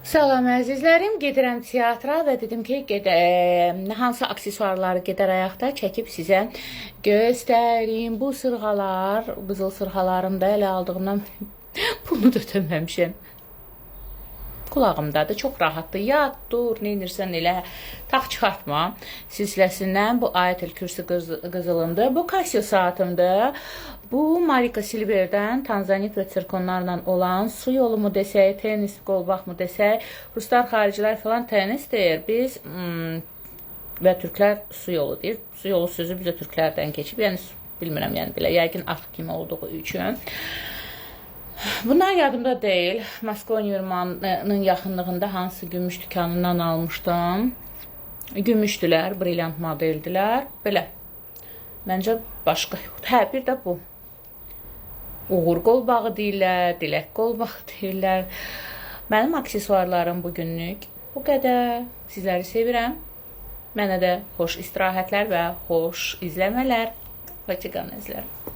Salam əzizlərim, gedirəm teatra və dedim ki, hansı aksesuarları gedər ayaqda çəkib sizə göstərim. Bu sırğalar, qızıl sırğalarımda elə aldığımdan bunu da ötəməmişəm. Qulağımdadır, çox rahatdır. Yat, dur, neynirsən elə, tax çıxartma. Silsiləsindən bu Ayatel Kürsi qızılımdır. Bu Casio saatımdır. Bu Marika Silver'dən tanzanit və sirkonlarla olan su yolu mu desək, tenis, qolbaq mı desək, ruslar, xaricilər falan tenis deyir. Biz və türklər su yolu deyir. Su yolu sözü bizə türklərdən keçib, yəni bilmirəm, yəni belə yəqin arx kimi olduğu üçün. Bunlar yadımda deyil. Moskva Nürmanın yaxınlığında hansı gümüş dükanından almışdım. Gümüşdülər, brilyant modeldilər. Belə. Məncə başqa yoxdur. Hə, bir də bu. Uğur qolbağı deyirlər, dilək qolbağı deyirlər. Mənim aksesuarlarım bugünlük bu qədər. Sizləri sevirəm. Mənə də xoş istirahətlər və xoş izləmələr. Hoşça qalın əzizlərim.